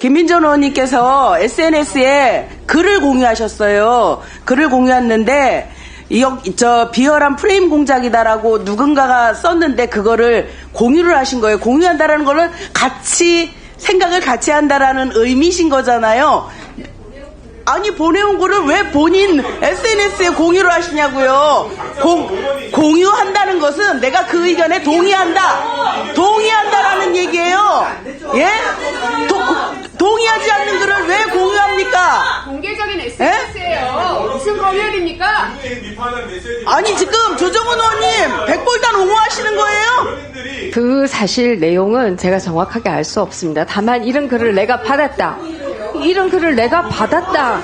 김민전 의원님께서 SNS에 글을 공유하셨어요. 글을 공유했는데 저 비열한 프레임 공작이다라고 누군가가 썼는데 그거를 공유를 하신 거예요. 공유한다라는 거는 같이 생각을 같이 한다라는 의미신 거잖아요. 아니 보내온 거를 왜 본인 SNS에 공유를 하시냐고요. 공유한다는 것은 내가 그 의견에 동의한다라는 얘기예요. 예? 동의하지 않는 글을 왜 공유합니까? 공개적인 SNS예요. 무슨 검열입니까? 아니 지금 조정훈 의원님 백골단 옹호하시는 거예요? 그 사실 내용은 제가 정확하게 알 수 없습니다. 다만 이런 글을 내가 받았다. 이런 글을 내가 받았다.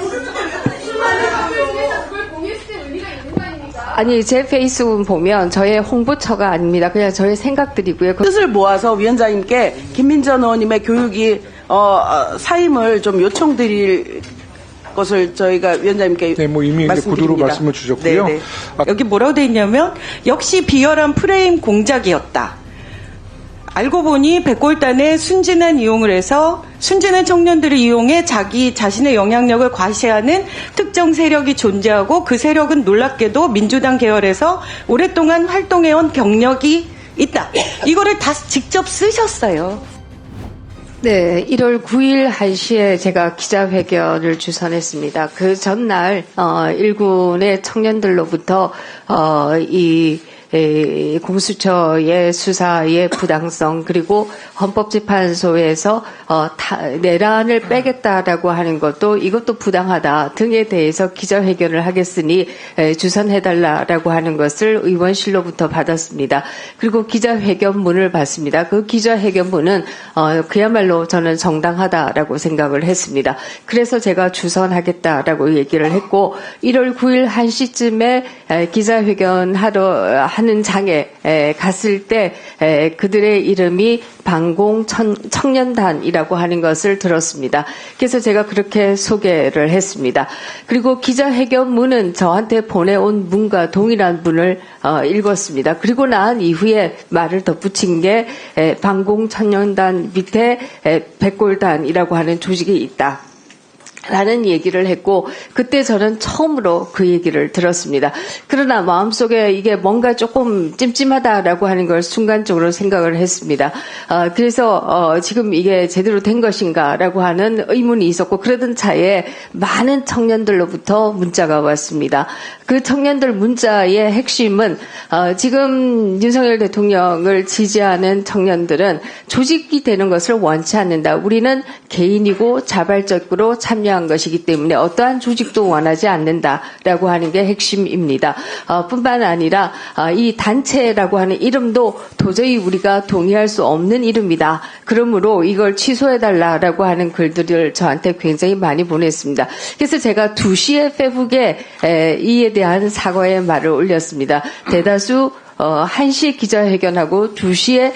아니 제 페이스북 보면 저의 홍보처가 아닙니다. 그냥 저의 생각들이고요. 뜻을 모아서 위원장님께 김민전 의원님의 교육이 사임을 좀 요청드릴 것을 저희가 위원장님께 네, 뭐 이미 구두로 말씀을 주셨고요. 네네. 여기 뭐라고 돼 있냐면 역시 비열한 프레임 공작이었다. 알고 보니 백골단의 순진한 이용을 해서 순진한 청년들을 이용해 자신의 영향력을 과시하는 특정 세력이 존재하고 그 세력은 놀랍게도 민주당 계열에서 오랫동안 활동해온 경력이 있다. 이거를 다 직접 쓰셨어요. 네, 1월 9일 1시에 제가 기자회견을 주선했습니다. 그 전날 일군의 청년들로부터 공수처의 수사의 부당성 그리고 헌법재판소에서 내란을 빼겠다라고 하는 이것도 부당하다 등에 대해서 기자회견을 하겠으니 주선해달라라고 하는 것을 의원실로부터 받았습니다. 그리고 기자회견문을 받습니다. 그 기자회견문은 그야말로 저는 정당하다라고 생각을 했습니다. 그래서 제가 주선하겠다라고 얘기를 했고 1월 9일 1시쯤에 기자회견 하는 장에 갔을 때 그들의 이름이 반공 청년단이라고 하는 것을 들었습니다. 그래서 제가 그렇게 소개를 했습니다. 그리고 기자회견문은 저한테 보내온 문과 동일한 문을 읽었습니다. 그리고 난 이후에 말을 덧붙인 게 반공 청년단 밑에 백골단이라고 하는 조직이 있다. 라는 얘기를 했고 그때 저는 처음으로 그 얘기를 들었습니다. 그러나 마음속에 이게 뭔가 조금 찜찜하다라고 하는 걸 순간적으로 생각을 했습니다. 그래서 지금 이게 제대로 된 것인가라고 하는 의문이 있었고 그러던 차에 많은 청년들로부터 문자가 왔습니다. 그 청년들 문자의 핵심은 지금 윤석열 대통령을 지지하는 청년들은 조직이 되는 것을 원치 않는다. 우리는 개인이고 자발적으로 참여한 것이기 때문에 어떠한 조직도 원하지 않는다라고 하는 게 핵심입니다. 뿐만 아니라 이 단체라고 하는 이름도 도저히 우리가 동의할 수 없는 이름이다. 그러므로 이걸 취소해달라라고 하는 글들을 저한테 굉장히 많이 보냈습니다. 그래서 제가 2시에 페북에 이에 대한 사과의 말을 올렸습니다. 대다수 1시 기자회견하고 2시에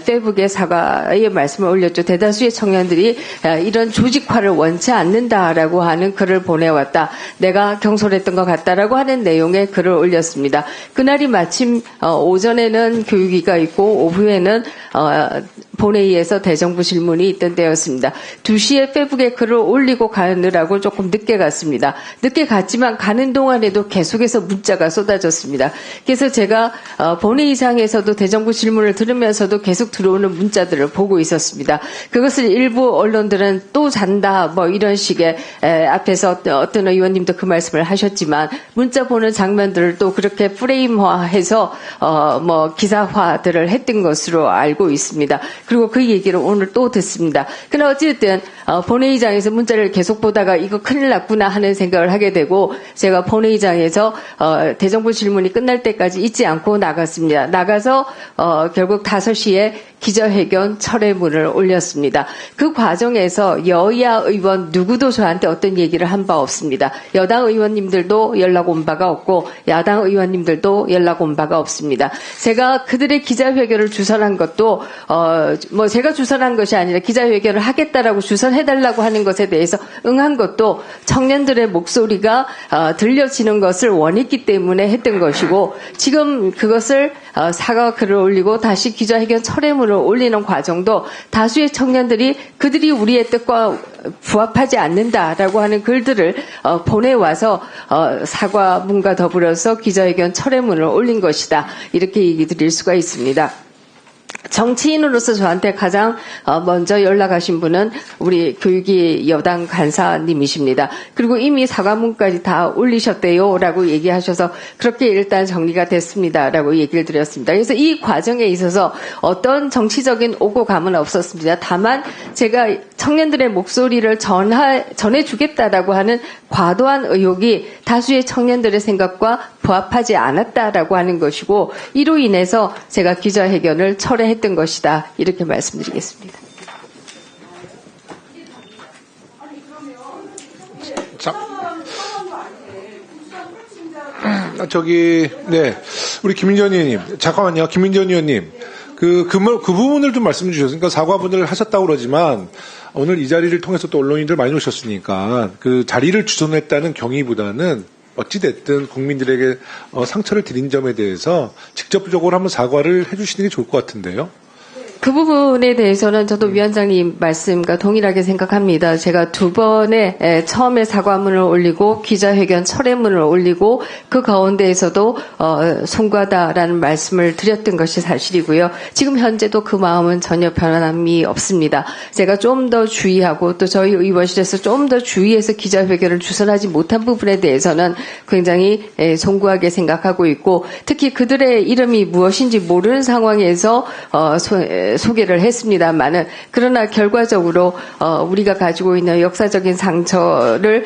페북에 사과의 말씀을 올렸죠. 대다수의 청년들이 이런 조직화를 원치 않는다라고 하는 글을 보내왔다. 내가 경솔했던 것 같다라고 하는 내용의 글을 올렸습니다. 그날이 마침 오전에는 교육위가 있고 오후에는 본회의에서 대정부 질문이 있던 때였습니다. 2시에 페북에 글을 올리고 가느라고 조금 늦게 갔습니다. 늦게 갔지만 가는 동안에도 계속해서 문자가 쏟아졌습니다. 그래서 제가 본회의장에서도 대정부 질문을 들으면서도 계속 들어오는 문자들을 보고 있었습니다. 그것을 일부 언론들은 또 잔다 뭐 이런 식의 앞에서 어떤 의원님도 그 말씀을 하셨지만 문자 보는 장면들을 또 그렇게 프레임화해서 뭐 기사화들을 했던 것으로 알고 있습니다. 그리고 그 얘기를 오늘 또 듣습니다. 그러나 어쨌든 본회의장에서 문자를 계속 보다가 이거 큰일 났구나 하는 생각을 하게 되고 제가 본회의장에서 대정부 질문이 끝날 때까지 잊지 않고 나갔습니다. 나가서 결국 5시에 기자회견 철회문을 올렸습니다. 그 과정에서 여야 의원 누구도 저한테 어떤 얘기를 한 바 없습니다. 여당 의원님들도 연락 온 바가 없고 야당 의원님들도 연락 온 바가 없습니다. 제가 그들의 기자회견을 주선한 것도 뭐 제가 주선한 것이 아니라 기자회견을 하겠다라고 주선해달라고 하는 것에 대해서 응한 것도 청년들의 목소리가 들려지는 것을 원했기 때문에 했던 것이고 지금 그것을 그것을 사과 글을 올리고 다시 기자회견 철회문을 올리는 과정도 다수의 청년들이 그들이 우리의 뜻과 부합하지 않는다라고 하는 글들을 보내와서 사과문과 더불어서 기자회견 철회문을 올린 것이다. 이렇게 얘기 드릴 수가 있습니다. 정치인으로서 저한테 가장 먼저 연락하신 분은 우리 교육위 여당 간사님이십니다. 그리고 이미 사과문까지 다 올리셨대요 라고 얘기하셔서 그렇게 일단 정리가 됐습니다라고 얘기를 드렸습니다. 그래서 이 과정에 있어서 어떤 정치적인 오고 감은 없었습니다. 다만 제가 청년들의 목소리를 전해주겠다라고 하는 과도한 의혹이 다수의 청년들의 생각과 부합하지 않았다라고 하는 것이고 이로 인해서 제가 기자회견을 철회했던 것이다. 이렇게 말씀드리겠습니다. 자, 네. 우리 김민전 의원님, 잠깐만요. 김민전 의원님. 그 부분을 좀 말씀해 주셨으니까 그러니까 사과분을 하셨다고 그러지만 오늘 이 자리를 통해서 또 언론인들 많이 오셨으니까 그 자리를 주선했다는 경위보다는 어찌됐든 국민들에게 상처를 드린 점에 대해서 직접적으로 한번 사과를 해주시는 게 좋을 것 같은데요. 그 부분에 대해서는 저도 위원장님 말씀과 동일하게 생각합니다. 제가 두 번에 처음에 사과문을 올리고 기자회견 철회문을 올리고 그 가운데에서도 송구하다라는 말씀을 드렸던 것이 사실이고요. 지금 현재도 그 마음은 전혀 변함이 없습니다. 제가 좀 더 주의하고 또 저희 의원실에서 좀 더 주의해서 기자회견을 주선하지 못한 부분에 대해서는 굉장히 송구하게 생각하고 있고 특히 그들의 이름이 무엇인지 모르는 상황에서 소개를 했습니다만은 그러나 결과적으로 우리가 가지고 있는 역사적인 상처를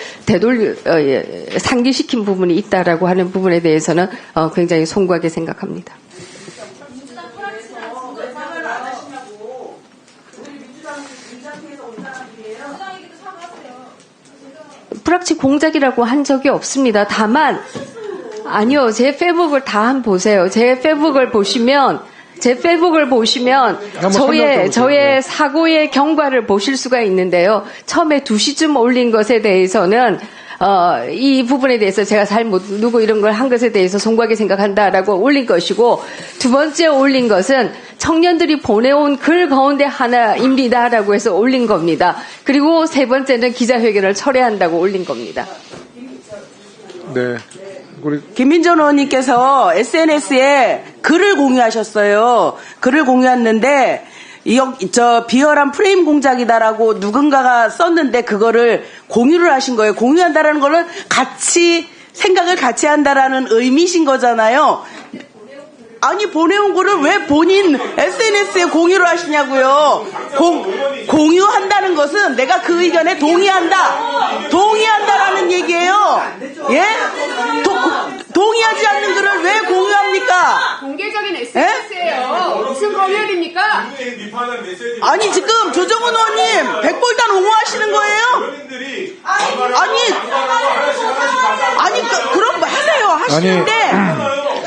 상기시킨 부분이 있다라고 하는 부분에 대해서는 굉장히 송구하게 생각합니다. 불합치 공작이라고 한 적이 없습니다. 다만 아니요, 제 페이북을 다 한번 보세요. 제 페이북을 보시면 저의 사고의 경과를 보실 수가 있는데요. 처음에 2시쯤 올린 것에 대해서는 이 부분에 대해서 제가 잘못 누구 이런 걸 한 것에 대해서 송구하게 생각한다라고 올린 것이고 두 번째 올린 것은 청년들이 보내온 글 가운데 하나입니다라고 해서 올린 겁니다. 그리고 세 번째는 기자회견을 철회한다고 올린 겁니다. 네. 김민전 의원님께서 SNS에 글을 공유하셨어요. 글을 공유했는데 비열한 프레임 공작이다라고 누군가가 썼는데 그거를 공유를 하신 거예요. 공유한다라는 거는 생각을 같이 한다라는 의미신 거잖아요. 아니 보내온 거를 왜 본인 SNS에 공유를 하시냐고요. 공유한다는 것은 내가 그 의견에 동의한다라는 얘기예요. 예? 동의하지 않는 글을 왜 공유합니까? 공개적인 SNS예요. 무슨 검열입니까? 아니 지금 조정훈 의원님 백골단 옹호하시는 거예요? 아니 그럼 하세요. 하시는데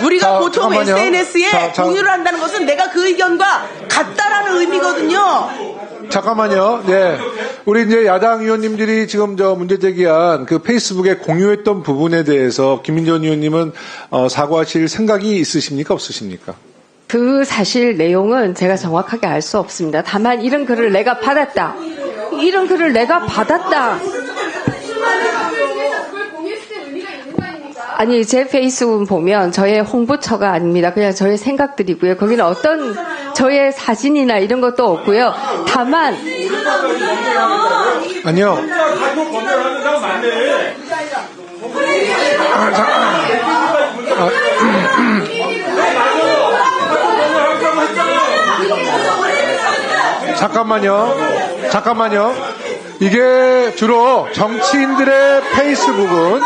우리가 보통 SNS에 공유를 한다는 것은 내가 그 의견과 같다라는 의미거든요. 잠깐만요. 네. 우리 이제 야당 의원님들이 지금 문제 제기한 그 페이스북에 공유했던 부분에 대해서 김민전 의원님은 사과하실 생각이 있으십니까? 없으십니까? 그 사실 내용은 제가 정확하게 알 수 없습니다. 다만 이런 글을 내가 받았다. 아니 제 페이스북 보면 저의 홍보처가 아닙니다. 그냥 저의 생각들이고요. 거기는 어떤 저의 사진이나 이런 것도 없고요. 다만 아니요. 잠깐만요. 이게 주로 정치인들의 페이스북은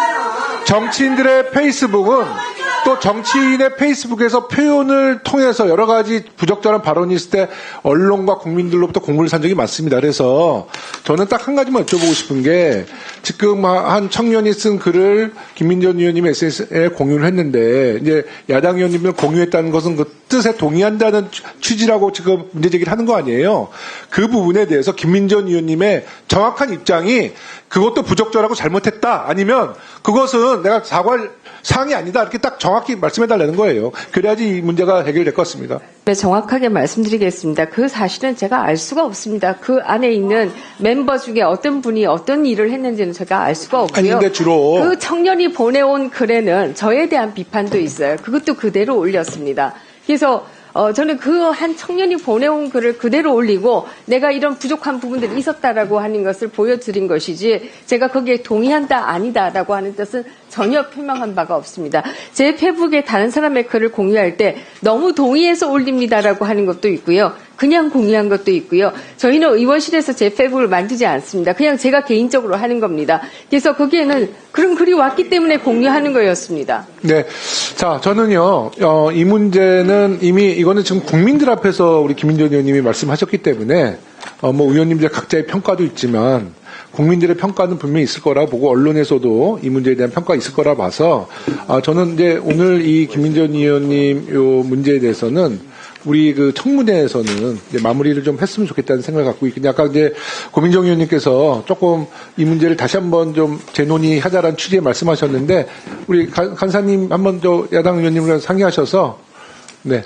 또 정치인의 페이스북에서 표현을 통해서 여러 가지 부적절한 발언이 있을 때 언론과 국민들로부터 공문을 산 적이 많습니다. 그래서 저는 딱 한 가지만 여쭤보고 싶은 게 지금 한 청년이 쓴 글을 김민전 의원님이 SNS에 공유를 했는데 이제 야당 의원님을 공유했다는 것은 그 뜻에 동의한다는 취지라고 지금 문제 제기를 하는 거 아니에요. 그 부분에 대해서 김민전 의원님의 정확한 입장이 그것도 부적절하고 잘못했다 아니면 그것은 내가 사과할 사항이 아니다 이렇게 딱 정확히 말씀해달라는 거예요. 그래야지 이 문제가 해결될 것 같습니다. 네, 정확하게 말씀드리겠습니다. 그 사실은 제가 알 수가 없습니다. 그 안에 있는 멤버 중에 어떤 분이 어떤 일을 했는지는 제가 알 수가 없고요. 아니, 근데 주로 그 청년이 보내온 글에는 저에 대한 비판도 있어요. 그것도 그대로 올렸습니다. 그래서 저는 그 한 청년이 보내온 글을 그대로 올리고 내가 이런 부족한 부분들이 있었다라고 하는 것을 보여드린 것이지 제가 거기에 동의한다 아니다라고 하는 뜻은 전혀 표명한 바가 없습니다. 제 페북에 다른 사람의 글을 공유할 때 너무 동의해서 올립니다라고 하는 것도 있고요. 그냥 공유한 것도 있고요. 저희는 의원실에서 제 페북을 만들지 않습니다. 그냥 제가 개인적으로 하는 겁니다. 그래서 거기에는 그런 글이 왔기 때문에 공유하는 거였습니다. 네. 자, 저는요, 이 문제는 이미 이거는 지금 국민들 앞에서 우리 김민전 의원님이 말씀하셨기 때문에, 뭐 의원님들 각자의 평가도 있지만, 국민들의 평가는 분명히 있을 거라 보고, 언론에서도 이 문제에 대한 평가가 있을 거라 봐서, 저는 이제 오늘 이 김민전 의원님 요 문제에 대해서는 우리 그 청문회에서는 이제 마무리를 좀 했으면 좋겠다는 생각을 갖고 있거든요. 아까 이제 고민정 의원님께서 조금 이 문제를 다시 한번 좀 재논의하자라는 취지의 말씀하셨는데 우리 간사님 한번 저 야당 의원님과 상의하셔서 네.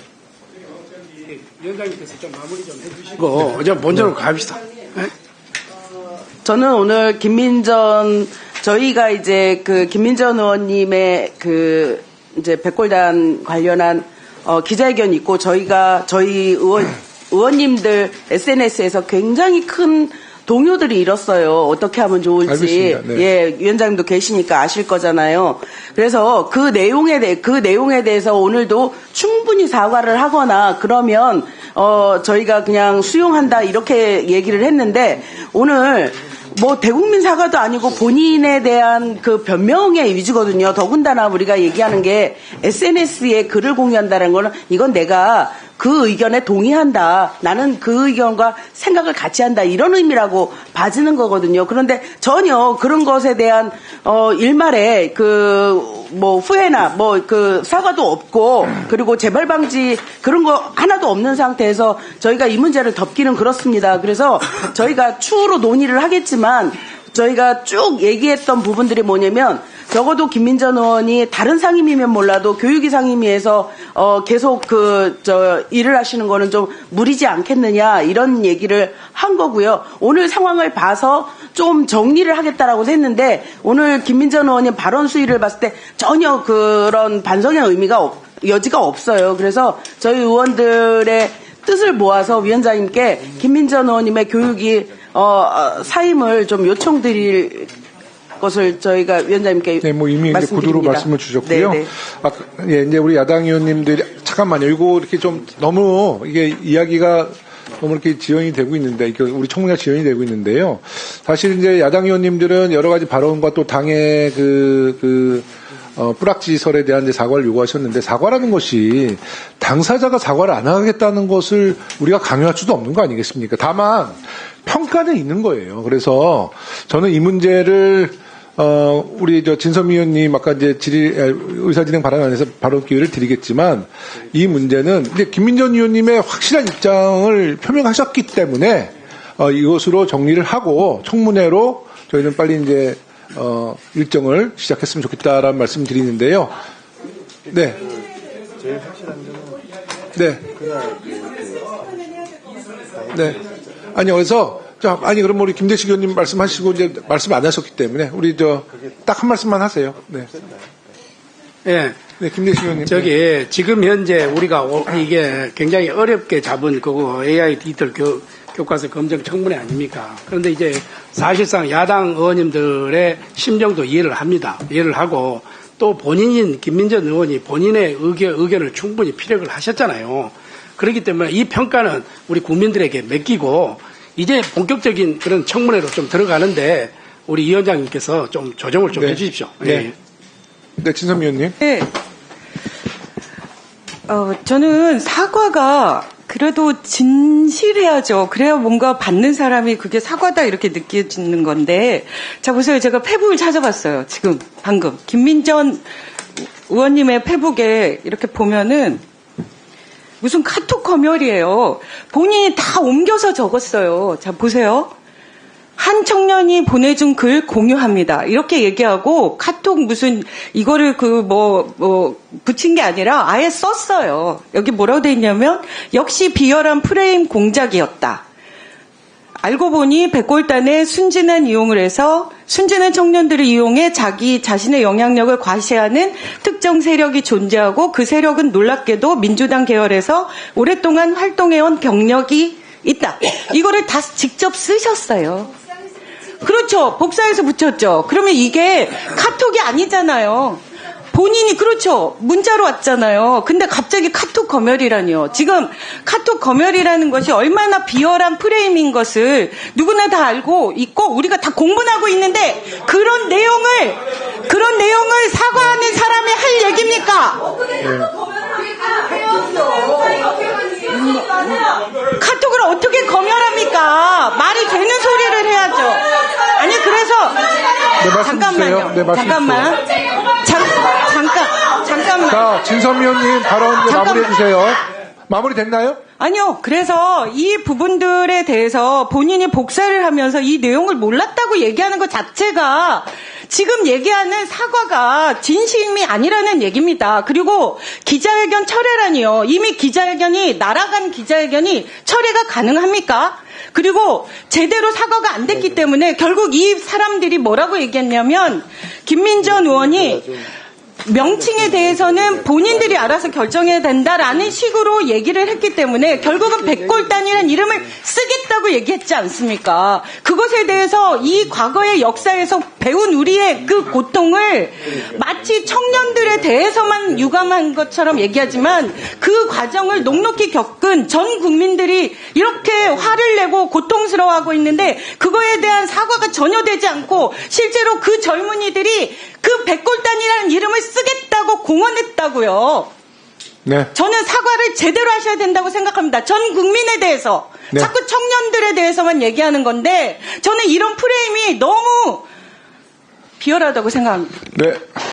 위원장님께서 좀 마무리 좀 해주시고 이제 본전으로 갑시다. 네? 저는 오늘 저희가 이제 그 김민전 의원님의 그 이제 백골단 관련한 기자회견이 있고 저희 의원님들 SNS에서 굉장히 큰 동요들이 일었어요. 어떻게 하면 좋을지. 알겠습니다. 네. 예, 위원장님도 계시니까 아실 거잖아요. 그래서 그 내용에 대해서 오늘도 충분히 사과를 하거나 그러면 저희가 그냥 수용한다 이렇게 얘기를 했는데 오늘 뭐 대국민 사과도 아니고 본인에 대한 그 변명의 위주거든요. 더군다나 우리가 얘기하는 게 SNS에 글을 공유한다는 거는 이건 내가 그 의견에 동의한다. 나는 그 의견과 생각을 같이 한다. 이런 의미라고 봐지는 거거든요. 그런데 전혀 그런 것에 대한 일말에 뭐 후회나 뭐 그 사과도 없고 그리고 재발 방지 그런 거 하나도 없는 상태에서 저희가 이 문제를 덮기는 그렇습니다. 그래서 저희가 추후로 논의를 하겠지만 저희가 쭉 얘기했던 부분들이 뭐냐면 적어도 김민전 의원이 다른 상임위면 몰라도 교육위 상임위에서 계속 일을 하시는 거는 좀 무리지 않겠느냐 이런 얘기를 한 거고요. 오늘 상황을 봐서 좀 정리를 하겠다라고 했는데 오늘 김민전 의원님 발언 수위를 봤을 때 전혀 그런 반성의 여지가 없어요. 그래서 저희 의원들의 뜻을 모아서 위원장님께 김민전 의원님의 교육위 사임을 좀 요청드릴 것을 저희가 위원장님께 네, 뭐 이미 이제 구두로 말씀을 주셨고요. 네, 네. 예, 이제 우리 야당 의원님들이 잠깐만요. 이거 이렇게 좀 너무 이게 이야기가 너무 이렇게 지연이 되고 있는데, 우리 청문회가 지연이 되고 있는데요. 사실 이제 야당 의원님들은 여러 가지 발언과 또 당의 뿌락지설에 대한 이제 사과를 요구하셨는데 사과라는 것이 당사자가 사과를 안 하겠다는 것을 우리가 강요할 수도 없는 거 아니겠습니까? 다만 평가는 있는 거예요. 그래서 저는 이 문제를 우리 진섬 의원님 아까 이제 의사진행 발언 안에서 발언 기회를 드리겠지만 이 문제는 이제 김민전 의원님의 확실한 입장을 표명하셨기 때문에 이것으로 정리를 하고 청문회로 저희는 빨리 이제 일정을 시작했으면 좋겠다라는 말씀 드리는데요. 네. 제일 확실한 점은 네. 그날 네. 아니, 그래서 그럼 우리 김대식 의원님 말씀하시고 이제 말씀 안 하셨기 때문에 우리 딱 한 말씀만 하세요. 네. 예. 네, 김대식 의원님. 저기 지금 현재 우리가 이게 굉장히 어렵게 잡은 AI 디지털 교과서 검증 청문회 아닙니까? 그런데 이제 사실상 야당 의원님들의 심정도 이해를 합니다. 이해를 하고 또 본인인 김민전 의원이 본인의 의견을 충분히 피력을 하셨잖아요. 그렇기 때문에 이 평가는 우리 국민들에게 맡기고 이제 본격적인 그런 청문회로 좀 들어가는데 우리 위원장님께서 좀 조정을 좀 네. 해주십시오. 네. 예. 네, 진섬 의원님. 네. 저는 사과가 그래도 진실해야죠. 그래야 뭔가 받는 사람이 그게 사과다 이렇게 느껴지는 건데. 자, 보세요. 제가 페북을 찾아봤어요. 방금. 김민전 의원님의 페북에 이렇게 보면은 무슨 카톡 검열이에요. 본인이 다 옮겨서 적었어요. 자, 보세요. 한 청년이 보내준 글 공유합니다. 이렇게 얘기하고 카톡 무슨 이거를 붙인 게 아니라 아예 썼어요. 여기 뭐라고 돼 있냐면 역시 비열한 프레임 공작이었다. 알고 보니 백골단에 순진한 이용을 해서 순진한 청년들을 이용해 자신의 영향력을 과시하는 특정 세력이 존재하고 그 세력은 놀랍게도 민주당 계열에서 오랫동안 활동해온 경력이 있다. 이거를 다 직접 쓰셨어요. 그렇죠. 복사해서 붙였죠. 그러면 이게 카톡이 아니잖아요. 본인이 그렇죠. 문자로 왔잖아요. 근데 갑자기 카톡 검열이라니요. 지금 카톡 검열이라는 것이 얼마나 비열한 프레임인 것을 누구나 다 알고 있고 우리가 다 공분하고 있는데 그런 내용을 사과하는 사람이 할 얘기입니까? 카톡을 어떻게 검열합니까? 말이 되는 소리를 해야죠. 아니 그래서 네, 말씀 잠깐만요. 주세요. 네, 말씀 잠깐만. 잠깐만. 자, 진선미 의원님 발언 이제 잠깐만. 마무리해 주세요. 마무리 됐나요? 아니요. 그래서 이 부분들에 대해서 본인이 복사를 하면서 이 내용을 몰랐다고 얘기하는 것 자체가 지금 얘기하는 사과가 진심이 아니라는 얘기입니다. 그리고 기자회견 철회라니요. 이미 날아간 기자회견이 철회가 가능합니까? 그리고 제대로 사과가 안 됐기 때문에 결국 이 사람들이 뭐라고 얘기했냐면 김민전 의원이 명칭에 대해서는 본인들이 알아서 결정해야 된다라는 식으로 얘기를 했기 때문에 결국은 백골단이라는 이름을 쓰겠다고 얘기했지 않습니까? 그것에 대해서 이 과거의 역사에서 배운 우리의 그 고통을 마치 청년들에 대해서만 유감한 것처럼 얘기하지만 그 과정을 녹록히 겪은 전 국민들이 이렇게 화를 내고 고통스러워하고 있는데 그거에 대한 사과가 전혀 되지 않고 실제로 그 젊은이들이 그 백골단이라는 이름을 쓰겠다고 공언했다고요. 네. 저는 사과를 제대로 하셔야 된다고 생각합니다. 전 국민에 대해서. 네. 자꾸 청년들에 대해서만 얘기하는 건데 저는 이런 프레임이 너무 비열하다고 생각합니다. 네.